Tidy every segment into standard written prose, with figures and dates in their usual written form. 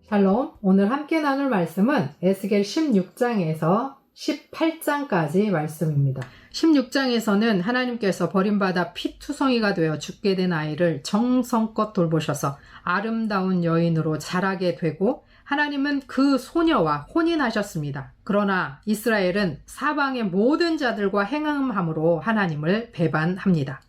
샬롬, 오늘 함께 나눌 말씀은 에스겔 16장에서 18장까지 말씀입니다. 16장에서는 하나님께서 버림받아 피투성이가 되어 죽게 된 아이를 정성껏 돌보셔서 아름다운 여인으로 자라게 되고 하나님은 그 소녀와 혼인하셨습니다. 그러나 이스라엘은 사방의 모든 자들과 행음함으로 하나님을 배반합니다.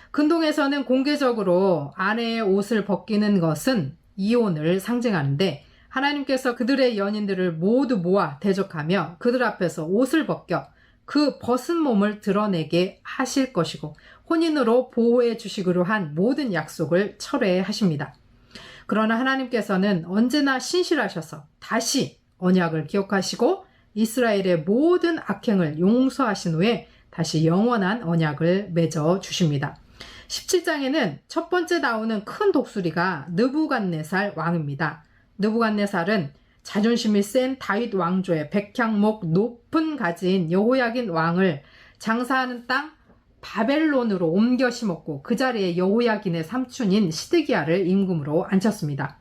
근동에서는 공개적으로 아내의 옷을 벗기는 것은 이혼을 상징하는데 하나님께서 그들의 연인들을 모두 모아 대적하며 그들 앞에서 옷을 벗겨 그 벗은 몸을 드러내게 하실 것이고 혼인으로 보호해 주시기로 한 모든 약속을 철회하십니다. 그러나 하나님께서는 언제나 신실하셔서 다시 언약을 기억하시고 이스라엘의 모든 악행을 용서하신 후에 다시 영원한 언약을 맺어 주십니다. 17장에는 첫 번째 나오는 큰 독수리가 느부갓네살 왕입니다. 느부갓네살은 자존심이 센 다윗 왕조의 백향목 높은 가지인 여호야긴 왕을 장사하는 땅 바벨론으로 옮겨 심었고 그 자리에 여호야긴의 삼촌인 시드기야를 임금으로 앉혔습니다.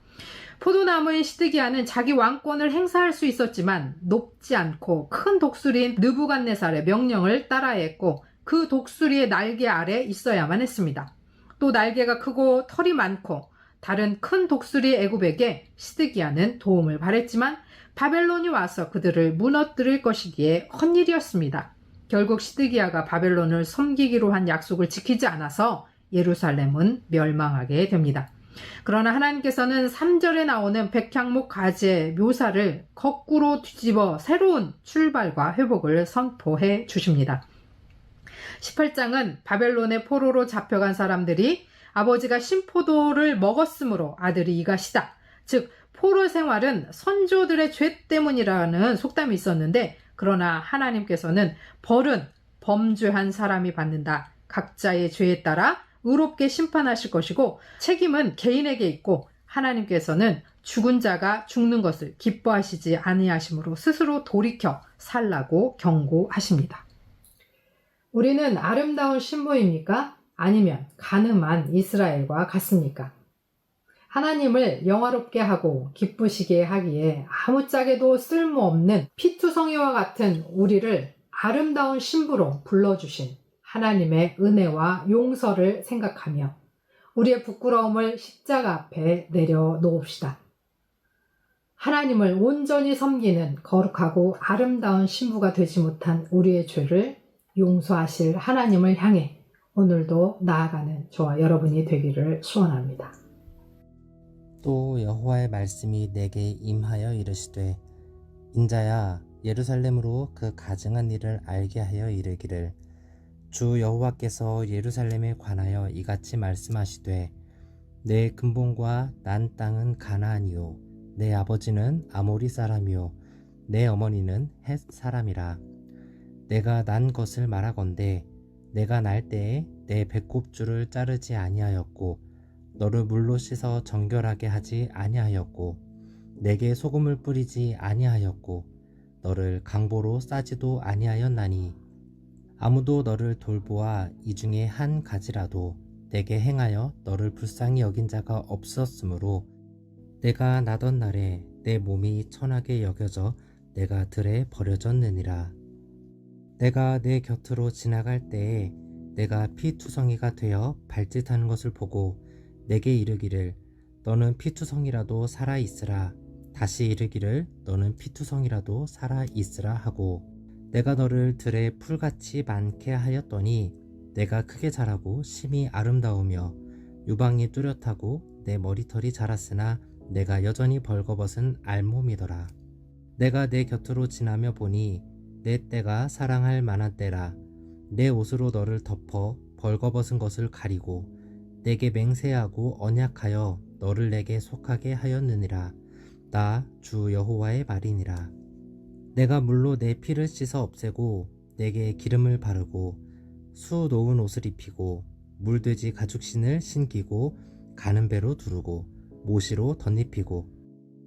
포도나무인 시드기야는 자기 왕권을 행사할 수 있었지만 높지 않고 큰 독수리인 느부갓네살의 명령을 따라했고 그 독수리의 날개 아래 있어야만 했습니다. 또 날개가 크고 털이 많고 다른 큰 독수리 애굽에게 시드기야는 도움을 바랬지만 바벨론이 와서 그들을 무너뜨릴 것이기에 헛일이었습니다. 결국 시드기야가 바벨론을 섬기기로 한 약속을 지키지 않아서 예루살렘은 멸망하게 됩니다. 그러나 하나님께서는 3절에 나오는 백향목 가지의 묘사를 거꾸로 뒤집어 새로운 출발과 회복을 선포해 주십니다. 18장은 바벨론의 포로로 잡혀간 사람들이 아버지가 신포도를 먹었으므로 아들이 이가시다. 즉 포로 생활은 선조들의 죄 때문이라는 속담이 있었는데 그러나 하나님께서는 벌은 범죄한 사람이 받는다. 각자의 죄에 따라 의롭게 심판하실 것이고 책임은 개인에게 있고 하나님께서는 죽은 자가 죽는 것을 기뻐하시지 아니하심으로 스스로 돌이켜 살라고 경고하십니다. 우리는 아름다운 신부입니까? 아니면 간음한 이스라엘과 같습니까? 하나님을 영화롭게 하고 기쁘시게 하기에 아무짝에도 쓸모없는 피투성이와 같은 우리를 아름다운 신부로 불러주신 하나님의 은혜와 용서를 생각하며 우리의 부끄러움을 십자가 앞에 내려놓읍시다. 하나님을 온전히 섬기는 거룩하고 아름다운 신부가 되지 못한 우리의 죄를 용서하실 하나님을 향해 오늘도 나아가는 저와 여러분이 되기를 소원합니다. 또 여호와의 말씀이 내게 임하여 이르시되 인자야 예루살렘으로 그 가증한 일을 알게 하여 이르기를 주 여호와께서 예루살렘에 관하여 이같이 말씀하시되 내 근본과 난 땅은 가나안이요 내 아버지는 아모리 사람이요 내 어머니는 헷 사람이라 내가 난 것을 말하건대 내가 날 때에 내 배꼽줄을 자르지 아니하였고 너를 물로 씻어 정결하게 하지 아니하였고 내게 소금을 뿌리지 아니하였고 너를 강보로 싸지도 아니하였나니 아무도 너를 돌보아 이 중에 한 가지라도 내게 행하여 너를 불쌍히 여긴 자가 없었으므로 내가 나던 날에 내 몸이 천하게 여겨져 내가 들에 버려졌느니라. 내가 내 곁으로 지나갈 때에 내가 피투성이가 되어 발짓하는 것을 보고 내게 이르기를 너는 피투성이라도 살아있으라. 다시 이르기를 너는 피투성이라도 살아있으라 하고 내가 너를 들에 풀같이 많게 하였더니 내가 크게 자라고 심히 아름다우며 유방이 뚜렷하고 내 머리털이 자랐으나 내가 여전히 벌거벗은 알몸이더라. 내가 내 곁으로 지나며 보니 내 때가 사랑할 만한 때라. 내 옷으로 너를 덮어 벌거벗은 것을 가리고 내게 맹세하고 언약하여 너를 내게 속하게 하였느니라. 나 주 여호와의 말이니라. 내가 물로 내 피를 씻어 없애고 내게 기름을 바르고 수 놓은 옷을 입히고 물돼지 가죽신을 신기고 가는 배로 두르고 모시로 덧입히고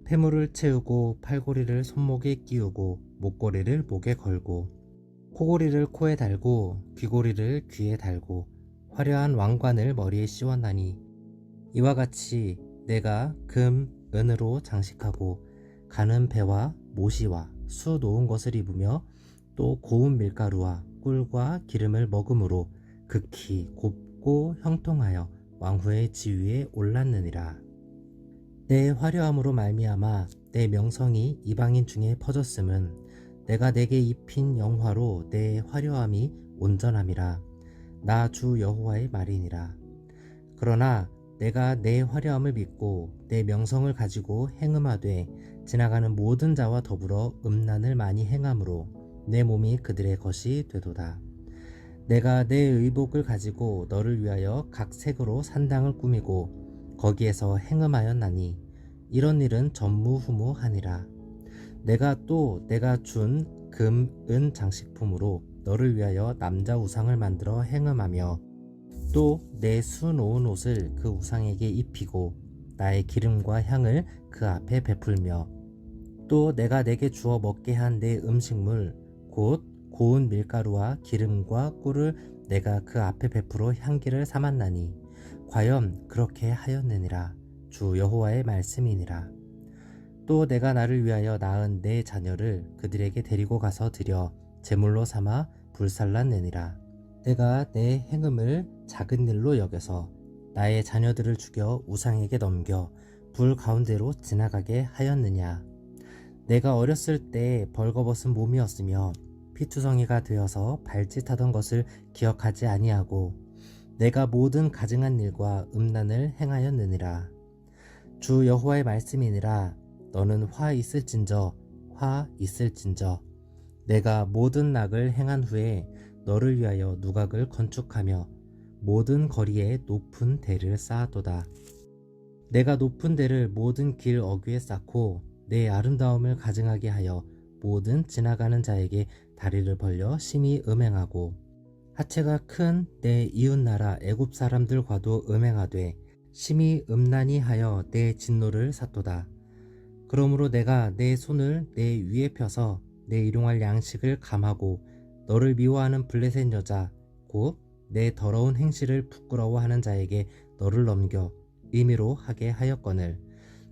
폐물을 채우고 팔고리를 손목에 끼우고 목걸이를 목에 걸고 코고리를 코에 달고 귀고리를 귀에 달고 화려한 왕관을 머리에 씌웠나니 이와 같이 내가 금, 은으로 장식하고 가는 배와 모시와 수 놓은 것을 입으며 또 고운 밀가루와 꿀과 기름을 먹음으로 극히 곱고 형통하여 왕후의 지위에 올랐느니라. 내 화려함으로 말미암아 내 명성이 이방인 중에 퍼졌음은 내가 내게 입힌 영화로 내 화려함이 온전함이라. 나 주 여호와의 말이니라. 그러나 내가 내 화려함을 믿고 내 명성을 가지고 행음하되 지나가는 모든 자와 더불어 음란을 많이 행함으로 내 몸이 그들의 것이 되도다. 내가 내 의복을 가지고 너를 위하여 각 색으로 산당을 꾸미고 거기에서 행음하였나니 이런 일은 전무후무하니라. 내가 준 금, 은 장식품으로 너를 위하여 남자 우상을 만들어 행음하며 또 내 수 놓은 옷을 그 우상에게 입히고 나의 기름과 향을 그 앞에 베풀며 또 내가 내게 주어 먹게 한 내 음식물 곧 고운 밀가루와 기름과 꿀을 내가 그 앞에 베풀어 향기를 삼았나니 과연 그렇게 하였느니라. 주 여호와의 말씀이니라. 또 내가 나를 위하여 낳은 내 자녀를 그들에게 데리고 가서 드려 제물로 삼아 불살랐느니라. 내가 내 행음을 작은 일로 여겨서 나의 자녀들을 죽여 우상에게 넘겨 불 가운데로 지나가게 하였느냐. 내가 어렸을 때 벌거벗은 몸이었으며 피투성이가 되어서 발짓하던 것을 기억하지 아니하고 내가 모든 가증한 일과 음란을 행하였느니라. 주 여호와의 말씀이니라. 너는 화 있을진저 내가 모든 낙을 행한 후에 너를 위하여 누각을 건축하며 모든 거리에 높은 대를 쌓았도다. 내가 높은 대를 모든 길 어귀에 쌓고 내 아름다움을 가증하게 하여 모든 지나가는 자에게 다리를 벌려 심히 음행하고 하체가 큰 내 이웃나라 애굽 사람들과도 음행하되 심히 음란히 하여 내 진노를 샀도다. 그러므로 내가 내 손을 내 위에 펴서 내 일용할 양식을 감하고 너를 미워하는 블레셋 여자 곧 내 더러운 행실을 부끄러워하는 자에게 너를 넘겨 임의로 하게 하였거늘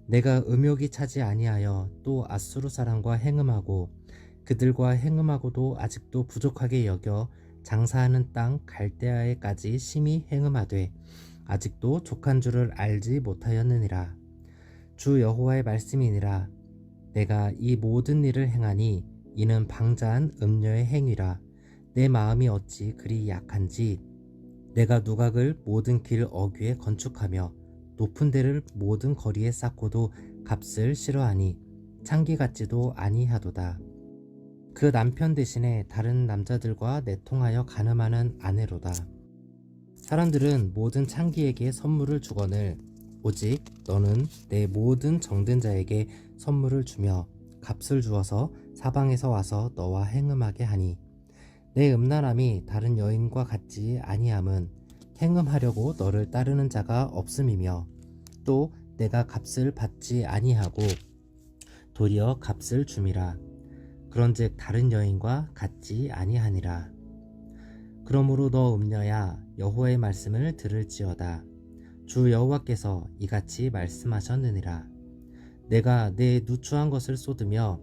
내가 음욕이 차지 아니하여 또 아수르 사람과 행음하고 그들과 행음하고도 아직도 부족하게 여겨 장사하는 땅 갈대아에까지 심히 행음하되 아직도 족한 줄을 알지 못하였느니라. 주 여호와의 말씀이니라. 내가 이 모든 일을 행하니 이는 방자한 음녀의 행위라. 내 마음이 어찌 그리 약한지 내가 누각을 모든 길 어귀에 건축하며 높은 데를 모든 거리에 쌓고도 값을 싫어하니 창기 같지도 아니하도다. 그 남편 대신에 다른 남자들과 내통하여 간음하는 아내로다. 사람들은 모든 창기에게 선물을 주거늘 오직 너는 내 모든 정든 자에게 선물을 주며 값을 주어서 사방에서 와서 너와 행음하게 하니 내 음란함이 다른 여인과 같지 아니함은 행음하려고 너를 따르는 자가 없음이며 또 내가 값을 받지 아니하고 도리어 값을 줌이라. 그런즉 다른 여인과 같지 아니하니라. 그러므로 너 음녀야 여호와의 말씀을 들을지어다. 주 여호와께서 이같이 말씀하셨느니라. 내가 내 누추한 것을 쏟으며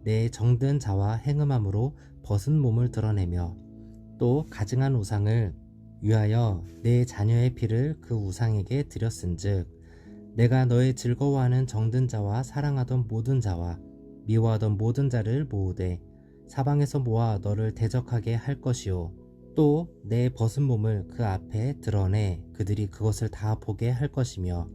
내 정든 자와 행음함으로 벗은 몸을 드러내며 또 가증한 우상을 위하여 내 자녀의 피를 그 우상에게 드렸은즉 내가 너의 즐거워하는 정든 자와 사랑하던 모든 자와 미워하던 모든 자를 모으되 사방에서 모아 너를 대적하게 할 것이요 또 내 벗은 몸을 그 앞에 드러내 그들이 그것을 다 보게 할 것이며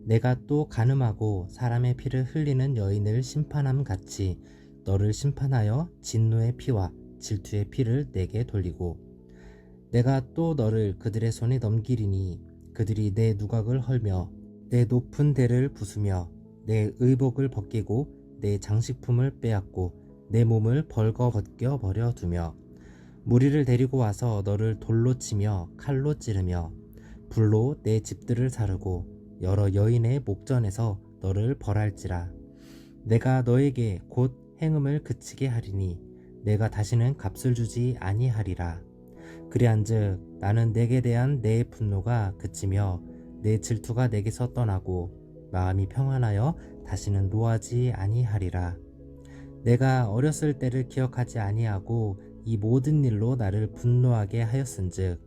내가 또 간음하고 사람의 피를 흘리는 여인을 심판함 같이 너를 심판하여 진노의 피와 질투의 피를 내게 돌리고 내가 또 너를 그들의 손에 넘기리니 그들이 내 누각을 헐며 내 높은 대를 부수며 내 의복을 벗기고 내 장식품을 빼앗고 내 몸을 벌거 벗겨 버려 두며 무리를 데리고 와서 너를 돌로 치며 칼로 찌르며 불로 내 집들을 사르고 여러 여인의 목전에서 너를 벌할지라. 내가 너에게 곧 행음을 그치게 하리니 내가 다시는 값을 주지 아니하리라. 그리한즉 나는 내게 대한 내 분노가 그치며 내 질투가 내게서 떠나고 마음이 평안하여 다시는 노하지 아니하리라. 내가 어렸을 때를 기억하지 아니하고 이 모든 일로 나를 분노하게 하였은즉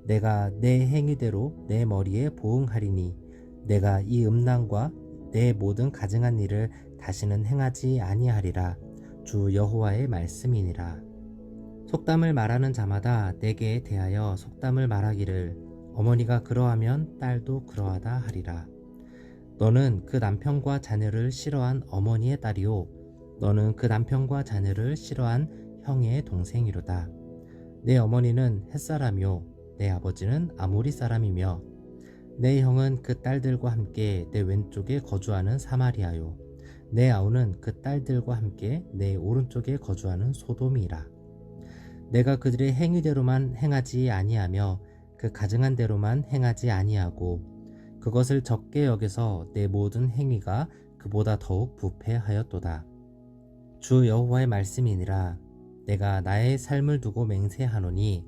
내가 내 행위대로 내 머리에 보응하리니 내가 이 음란과 내 모든 가증한 일을 다시는 행하지 아니하리라. 주 여호와의 말씀이니라. 속담을 말하는 자마다 내게 대하여 속담을 말하기를 어머니가 그러하면 딸도 그러하다 하리라. 너는 그 남편과 자녀를 싫어한 어머니의 딸이요 너는 그 남편과 자녀를 싫어한 형의 동생이로다. 내 어머니는 햇사람이요 내 아버지는 아모리 사람이며 내 형은 그 딸들과 함께 내 왼쪽에 거주하는 사마리아요 내 아우는 그 딸들과 함께 내 오른쪽에 거주하는 소돔이라. 내가 그들의 행위대로만 행하지 아니하며 그 가증한 대로만 행하지 아니하고 그것을 적게 여겨서 내 모든 행위가 그보다 더욱 부패하였도다. 주 여호와의 말씀이니라. 내가 나의 삶을 두고 맹세하노니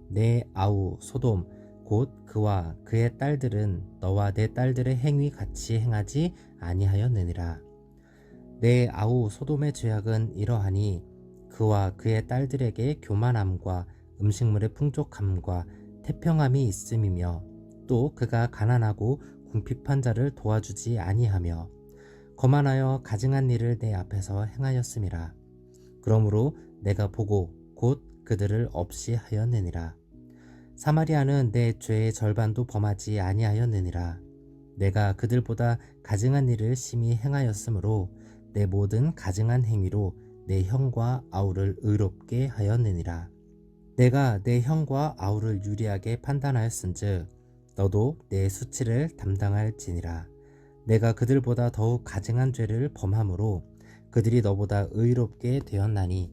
내 아우 소돔 곧 그와 그의 딸들은 너와 내 딸들의 행위 같이 행하지 아니하였느니라. 내 아우 소돔의 죄악은 이러하니 그와 그의 딸들에게 교만함과 음식물의 풍족함과 태평함이 있음이며 또 그가 가난하고 궁핍한 자를 도와주지 아니하며 거만하여 가증한 일을 내 앞에서 행하였음이라. 그러므로 내가 보고 곧 그들을 없이 하였느니라. 사마리아는 내 죄의 절반도 범하지 아니하였느니라. 내가 그들보다 가증한 일을 심히 행하였으므로 내 모든 가증한 행위로 내 형과 아우를 의롭게 하였느니라. 내가 내 형과 아우를 유리하게 판단하였은즉 너도 내 수치를 담당할지니라. 내가 그들보다 더욱 가증한 죄를 범함으로 그들이 너보다 의롭게 되었나니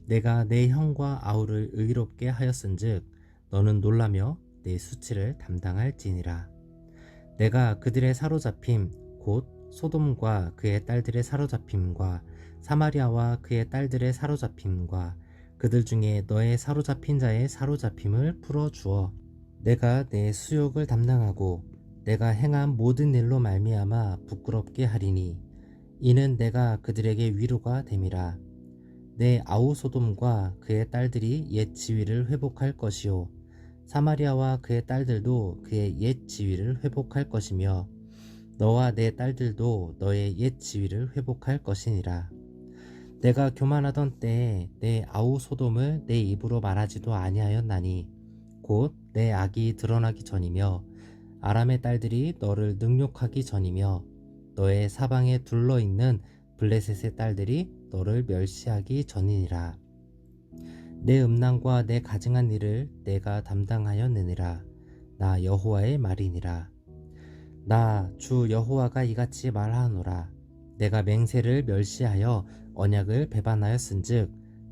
내가 내 형과 아우를 의롭게 하였은즉 너는 놀라며 내 수치를 담당할지니라. 내가 그들의 사로잡힘 곧 소돔과 그의 딸들의 사로잡힘과 사마리아와 그의 딸들의 사로잡힘과 그들 중에 너의 사로잡힌 자의 사로잡힘을 풀어주어 내가 내 수욕을 담당하고 내가 행한 모든 일로 말미암아 부끄럽게 하리니 이는 내가 그들에게 위로가 됨이라. 내 아우 소돔과 그의 딸들이 옛 지위를 회복할 것이요 사마리아와 그의 딸들도 그의 옛 지위를 회복할 것이며 너와 내 딸들도 너의 옛 지위를 회복할 것이니라. 내가 교만하던 때에 내 아우 소돔을 내 입으로 말하지도 아니하였나니 곧 내 악이 드러나기 전이며 아람의 딸들이 너를 능욕하기 전이며 너의 사방에 둘러있는 블레셋의 딸들이 너를 멸시하기 전이니라. 내 음란과 내 가증한 일을 내가 담당하였느니라. 나 여호와의 말이니라. 나 주 여호와가 이같이 말하노라. 내가 맹세를 멸시하여 언약을 배반하였은즉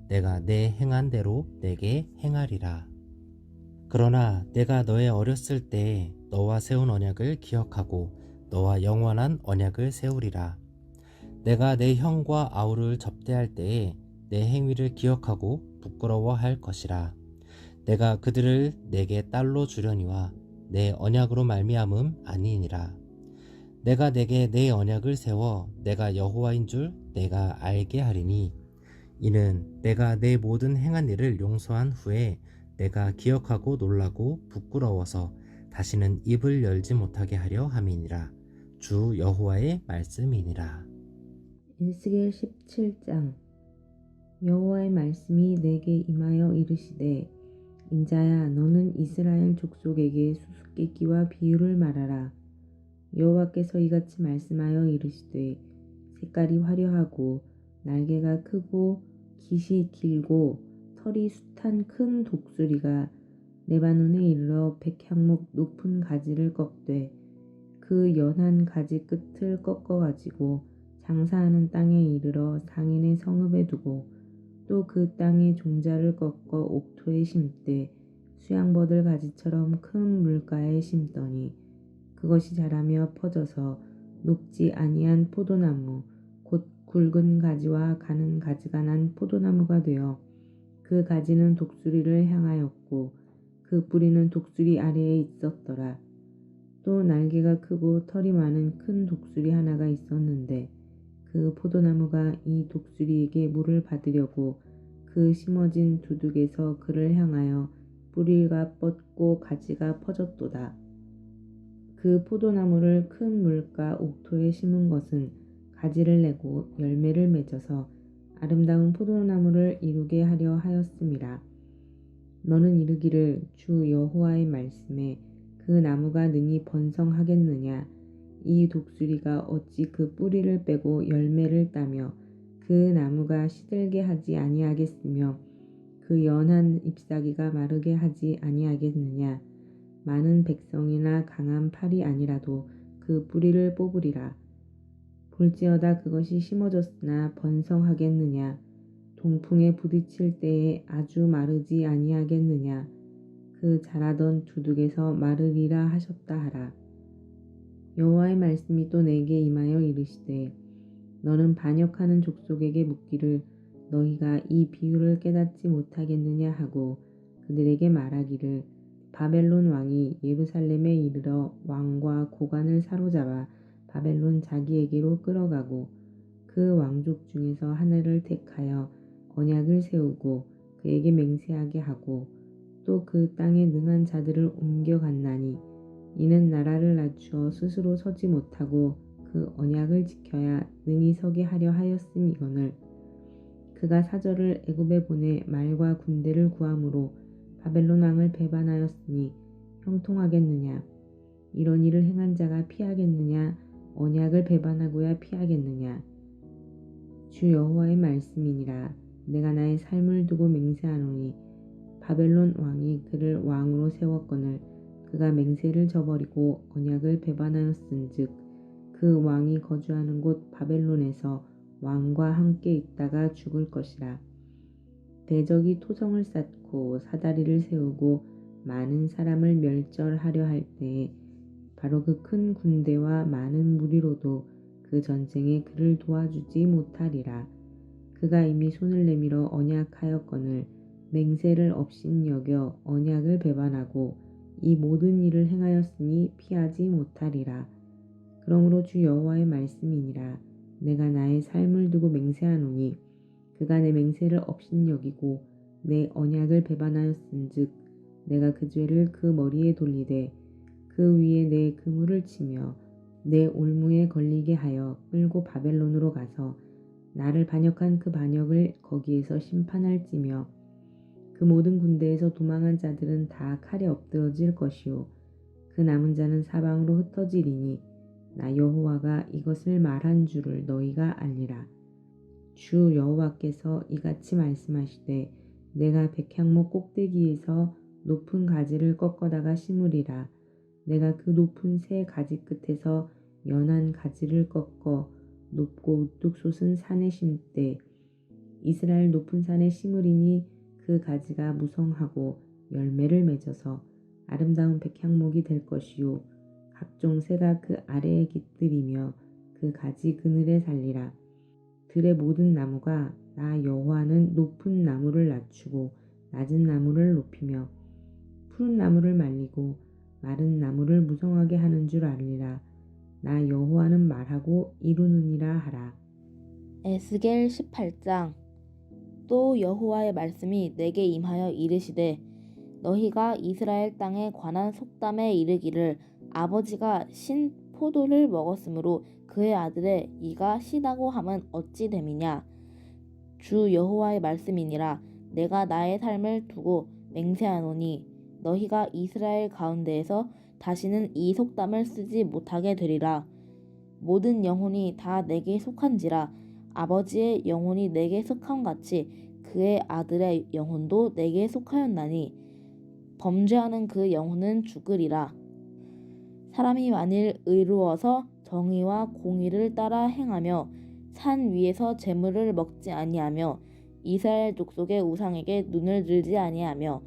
내가 내 행한 대로 내게 행하리라. 그러나 내가 너의 어렸을 때 너와 세운 언약을 기억하고 너와 영원한 언약을 세우리라. 내가 내 형과 아우를 접대할 때에 내 행위를 기억하고 부끄러워할 것이라. 내가 그들을 내게 딸로 주려니와 내 언약으로 말미암음 아니니라. 내가 내게 내 언약을 세워 내가 여호와인 줄 내가 알게 하리니 이는 내가 내 모든 행한 일을 용서한 후에 내가 기억하고 놀라고 부끄러워서 다시는 입을 열지 못하게 하려 함이니라. 주 여호와의 말씀이니라. 에스겔 17장. 여호와의 말씀이 내게 임하여 이르시되 인자야 너는 이스라엘 족속에게 수수께끼와 비유를 말하라. 여호와께서 이같이 말씀하여 이르시되 색깔이 화려하고 날개가 크고 깃이 길고 털이 숱한 큰 독수리가 레바논에 이르러 100향목 높은 가지를 꺾되 그 연한 가지 끝을 꺾어 가지고 장사하는 땅에 이르러 상인의 성읍에 두고 또 그 땅의 종자를 꺾어 옥토에 심되 수양버들 가지처럼 큰 물가에 심더니 그것이 자라며 퍼져서 높지 아니한 포도나무 곧 굵은 가지와 가는 가지가 난 포도나무가 되어 그 가지는 독수리를 향하였고 그 뿌리는 독수리 아래에 있었더라. 또 날개가 크고 털이 많은 큰 독수리 하나가 있었는데 그 포도나무가 이 독수리에게 물을 받으려고 그 심어진 두둑에서 그를 향하여 뿌리가 뻗고 가지가 퍼졌도다. 그 포도나무를 큰 물가 옥토에 심은 것은 가지를 내고 열매를 맺어서 아름다운 포도나무를 이루게 하려 하였음이라. 너는 이르기를 주 여호와의 말씀에 그 나무가 능히 번성하겠느냐? 이 독수리가 어찌 그 뿌리를 빼고 열매를 따며 그 나무가 시들게 하지 아니하겠으며 그 연한 잎사귀가 마르게 하지 아니하겠느냐? 많은 백성이나 강한 팔이 아니라도 그 뿌리를 뽑으리라. 볼지어다 그것이 심어졌으나 번성하겠느냐? 동풍에 부딪힐 때에 아주 마르지 아니하겠느냐? 그 자라던 두둑에서 마르리라 하셨다 하라. 여호와의 말씀이 또 내게 임하여 이르시되 너는 반역하는 족속에게 묻기를 너희가 이 비유를 깨닫지 못하겠느냐 하고 그들에게 말하기를 바벨론 왕이 예루살렘에 이르러 왕과 고관을 사로잡아 바벨론 자기에게로 끌어가고 그 왕족 중에서 하나를 택하여 언약을 세우고 그에게 맹세하게 하고 또 그 땅에 능한 자들을 옮겨갔나니 이는 나라를 낮추어 스스로 서지 못하고 그 언약을 지켜야 능히 서게 하려 하였음이거늘 그가 사절을 애굽에 보내 말과 군대를 구함으로 바벨론 왕을 배반하였으니 형통하겠느냐? 이런 일을 행한 자가 피하겠느냐? 언약을 배반하고야 피하겠느냐? 주 여호와의 말씀이니라. 내가 나의 삶을 두고 맹세하노니 바벨론 왕이 그를 왕으로 세웠거늘 그가 맹세를 저버리고 언약을 배반하였은즉 그 왕이 거주하는 곳 바벨론에서 왕과 함께 있다가 죽을 것이라. 대적이 토성을 쌓고 사다리를 세우고 많은 사람을 멸절하려 할 때에 바로 그 큰 군대와 많은 무리로도 그 전쟁에 그를 도와주지 못하리라. 그가 이미 손을 내밀어 언약하였거늘 맹세를 업신여겨 언약을 배반하고 이 모든 일을 행하였으니 피하지 못하리라. 그러므로 주 여호와의 말씀이니라. 내가 나의 삶을 두고 맹세하노니 그가 내 맹세를 업신여기고 내 언약을 배반하였은즉 내가 그 죄를 그 머리에 돌리되 그 위에 내 그물을 치며 내 올무에 걸리게 하여 끌고 바벨론으로 가서 나를 반역한 그 반역을 거기에서 심판할지며 그 모든 군대에서 도망한 자들은 다 칼에 엎드러질 것이요 그 남은 자는 사방으로 흩어지리니 나 여호와가 이것을 말한 줄을 너희가 알리라. 주 여호와께서 이같이 말씀하시되 내가 백향목 꼭대기에서 높은 가지를 꺾어다가 심으리라. 내가 그 높은 새 가지 끝에서 연한 가지를 꺾어 높고 우뚝 솟은 산에 심되 이스라엘 높은 산에 심으리니 그 가지가 무성하고 열매를 맺어서 아름다운 백향목이 될 것이요 각종 새가 그 아래에 깃들이며 그 가지 그늘에 살리라. 들의 모든 나무가 나 여호와는 높은 나무를 낮추고 낮은 나무를 높이며 푸른 나무를 말리고 마른 나무를 무성하게 하는 줄 알리라. 나 여호와는 말하고 이루느니라 하라. 에스겔 18장. 또 여호와의 말씀이 내게 임하여 이르시되 너희가 이스라엘 땅에 관한 속담에 이르기를 아버지가 신 포도를 먹었으므로 그의 아들의 이가 시다고 함은 어찌 됨이냐. 주 여호와의 말씀이니라. 내가 나의 삶을 두고 맹세하노니 너희가 이스라엘 가운데에서 다시는 이 속담을 쓰지 못하게 되리라. 모든 영혼이 다 내게 속한지라. 아버지의 영혼이 내게 속함같이 그의 아들의 영혼도 내게 속하였나니 범죄하는 그 영혼은 죽으리라. 사람이 만일 의로워서 정의와 공의를 따라 행하며 산 위에서 재물을 먹지 아니하며 이스라엘 족속의 우상에게 눈을 들지 아니하며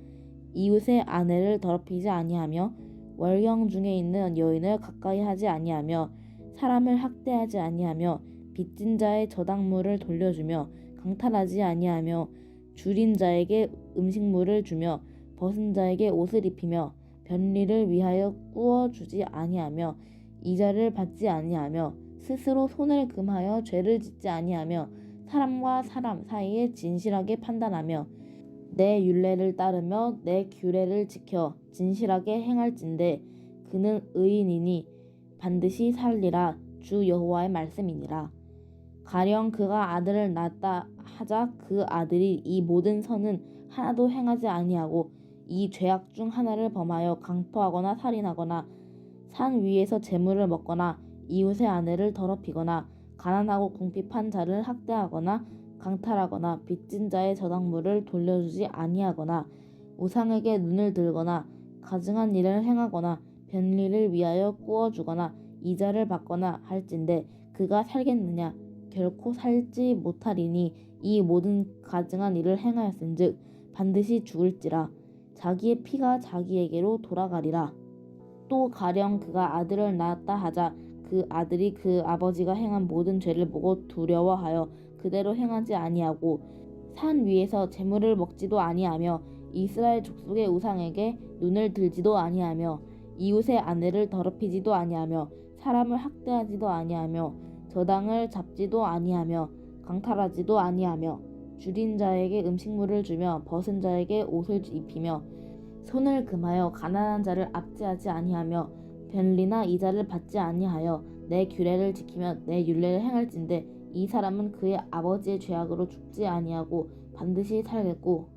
이웃의 아내를 더럽히지 아니하며 월경 중에 있는 여인을 가까이 하지 아니하며 사람을 학대하지 아니하며 빚진 자의 저당물을 돌려주며 강탈하지 아니하며 줄인 자에게 음식물을 주며 벗은 자에게 옷을 입히며 변리를 위하여 꾸어주지 아니하며 이자를 받지 아니하며 스스로 손을 금하여 죄를 짓지 아니하며 사람과 사람 사이에 진실하게 판단하며 내 율례를 따르며 내 규례를 지켜 진실하게 행할진대 그는 의인이니 반드시 살리라. 주 여호와의 말씀이니라. 가령 그가 아들을 낳았다 하자 그 아들이 이 모든 선은 하나도 행하지 아니하고 이 죄악 중 하나를 범하여 강포하거나 살인하거나 산 위에서 재물을 먹거나 이웃의 아내를 더럽히거나 가난하고 궁핍한 자를 학대하거나 강탈하거나 빚진 자의 저당물을 돌려주지 아니하거나 우상에게 눈을 들거나 가증한 일을 행하거나 변리를 위하여 꾸어주거나 이자를 받거나 할진대 그가 살겠느냐? 결코 살지 못하리니 이 모든 가증한 일을 행하였은즉 반드시 죽을지라. 자기의 피가 자기에게로 돌아가리라. 또 가령 그가 아들을 낳았다 하자 그 아들이 그 아버지가 행한 모든 죄를 보고 두려워하여 그대로 행하지 아니하고 산 위에서 재물을 먹지도 아니하며 이스라엘 족속의 우상에게 눈을 들지도 아니하며 이웃의 아내를 더럽히지도 아니하며 사람을 학대하지도 아니하며 저당을 잡지도 아니하며 강탈하지도 아니하며 줄인 자에게 음식물을 주며 벗은 자에게 옷을 입히며 손을 금하여 가난한 자를 압제하지 아니하며 변리나 이자를 받지 아니하여 내 규례를 지키며 내 율례를 행할진대 이 사람은 그의 아버지의 죄악으로 죽지 아니하고 반드시 살겠고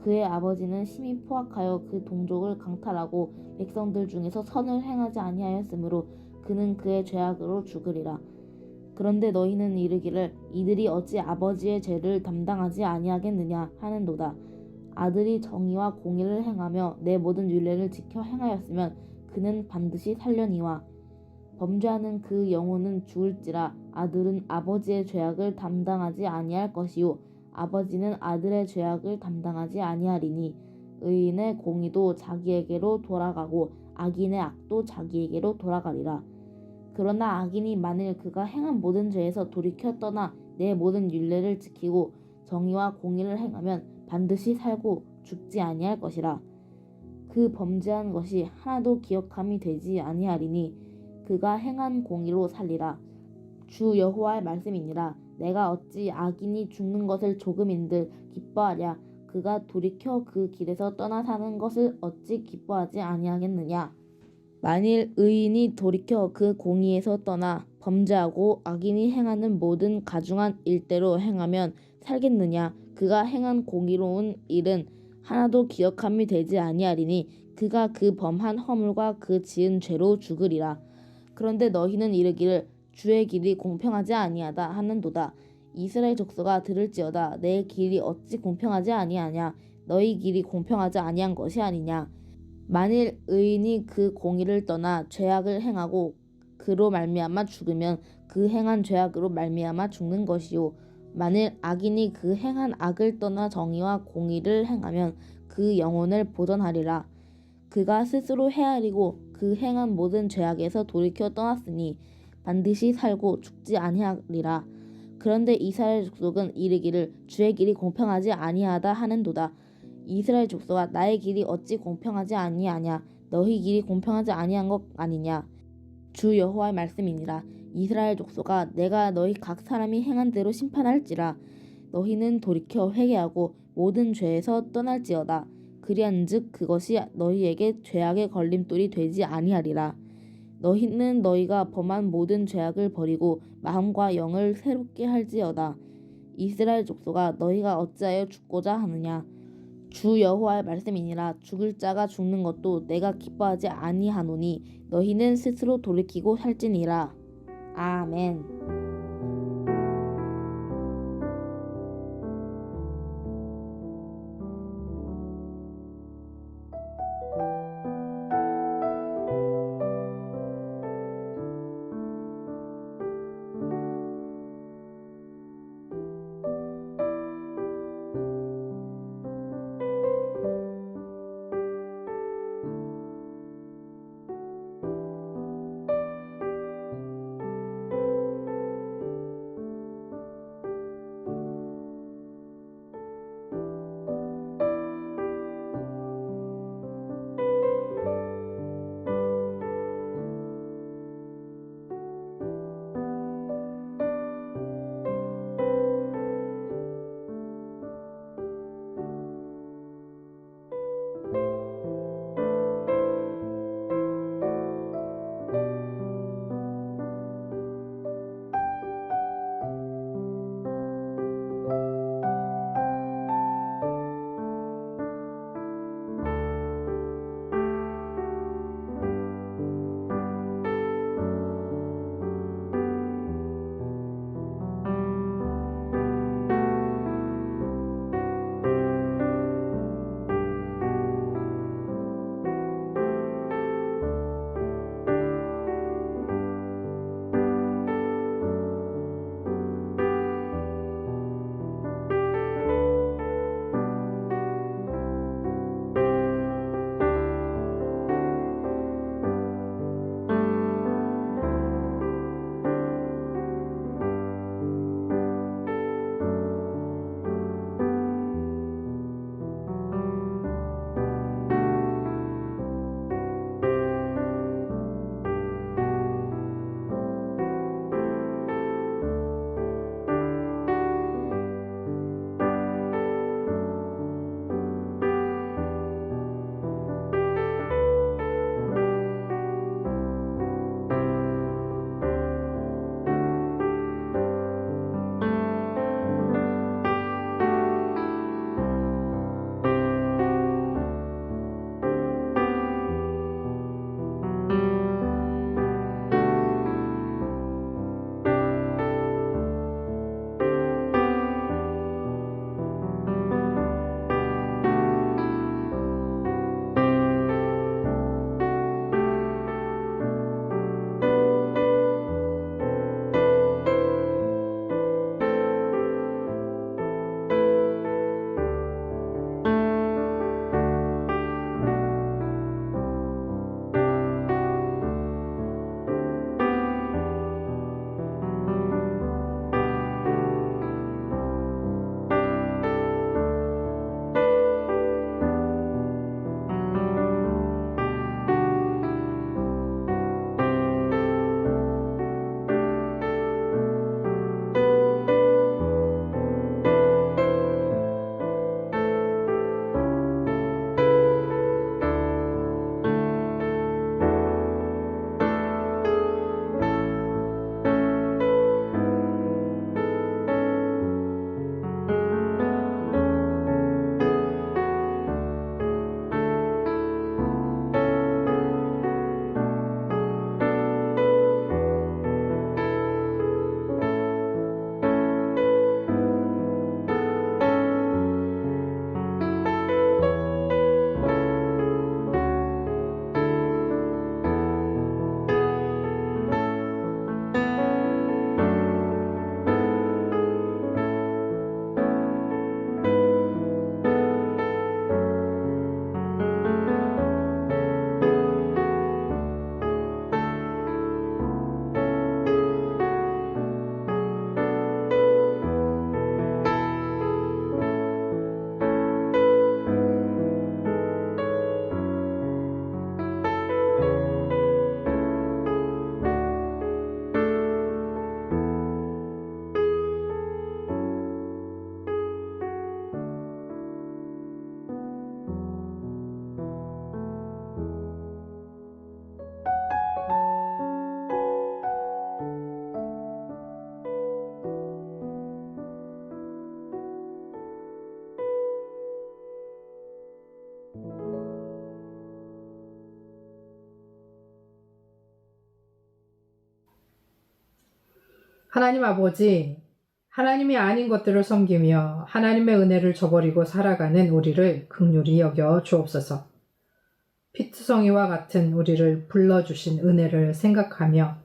그의 아버지는 심히 포악하여 그 동족을 강탈하고 백성들 중에서 선을 행하지 아니하였으므로 그는 그의 죄악으로 죽으리라. 그런데 너희는 이르기를 이들이 어찌 아버지의 죄를 담당하지 아니하겠느냐 하는도다. 아들이 정의와 공의를 행하며 내 모든 율례를 지켜 행하였으면 그는 반드시 살려니와 범죄하는 그 영혼은 죽을지라. 아들은 아버지의 죄악을 담당하지 아니할 것이요 아버지는 아들의 죄악을 담당하지 아니하리니 의인의 공의도 자기에게로 돌아가고 악인의 악도 자기에게로 돌아가리라. 그러나 악인이 만일 그가 행한 모든 죄에서 돌이켜 떠나 내 모든 율례를 지키고 정의와 공의를 행하면 반드시 살고 죽지 아니할 것이라. 그 범죄한 것이 하나도 기억함이 되지 아니하리니 그가 행한 공의로 살리라. 주 여호와의 말씀이니라. 내가 어찌 악인이 죽는 것을 조금인들 기뻐하랴. 그가 돌이켜 그 길에서 떠나 사는 것을 어찌 기뻐하지 아니하겠느냐. 만일 의인이 돌이켜 그 공의에서 떠나 범죄하고 악인이 행하는 모든 가중한 일대로 행하면 살겠느냐. 그가 행한 공의로운 일은 하나도 기억함이 되지 아니하리니 그가 그 범한 허물과 그 지은 죄로 죽으리라. 그런데 너희는 이르기를 주의 길이 공평하지 아니하다 하는도다. 이스라엘 족속아 들을지어다. 내 길이 어찌 공평하지 아니하냐. 너희 길이 공평하지 아니한 것이 아니냐. 만일 의인이 그 공의를 떠나 죄악을 행하고 그로 말미암아 죽으면 그 행한 죄악으로 말미암아 죽는 것이요 만일 악인이 그 행한 악을 떠나 정의와 공의를 행하면 그 영혼을 보전하리라. 그가 스스로 헤아리고 그 행한 모든 죄악에서 돌이켜 떠났으니 반드시 살고 죽지 아니하리라. 그런데 이스라엘 족속은 이르기를 주의 길이 공평하지 아니하다 하는도다. 이스라엘 족속아 나의 길이 어찌 공평하지 아니하냐. 너희 길이 공평하지 아니한 것 아니냐. 주 여호와의 말씀이니라. 이스라엘 족속아 내가 너희 각 사람이 행한 대로 심판할지라. 너희는 돌이켜 회개하고 모든 죄에서 떠날지어다. 그리한즉 그것이 너희에게 죄악의 걸림돌이 되지 아니하리라. 너희는 너희가 범한 모든 죄악을 버리고 마음과 영을 새롭게 할지어다. 이스라엘 족속아 너희가 어찌하여 죽고자 하느냐. 주 여호와의 말씀이니라. 죽을 자가 죽는 것도 내가 기뻐하지 아니하노니 너희는 스스로 돌이키고 살지니라. 아멘. 하나님 아버지, 하나님이 아닌 것들을 섬기며 하나님의 은혜를 저버리고 살아가는 우리를 긍휼히 여겨 주옵소서. 피투성이와 같은 우리를 불러주신 은혜를 생각하며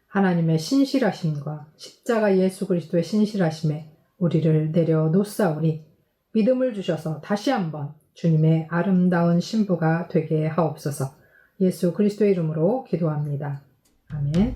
하나님의 신실하심과 십자가 예수 그리스도의 신실하심에 우리를 내려놓사오니 믿음을 주셔서 다시 한번 주님의 아름다운 신부가 되게 하옵소서. 예수 그리스도의 이름으로 기도합니다. 아멘.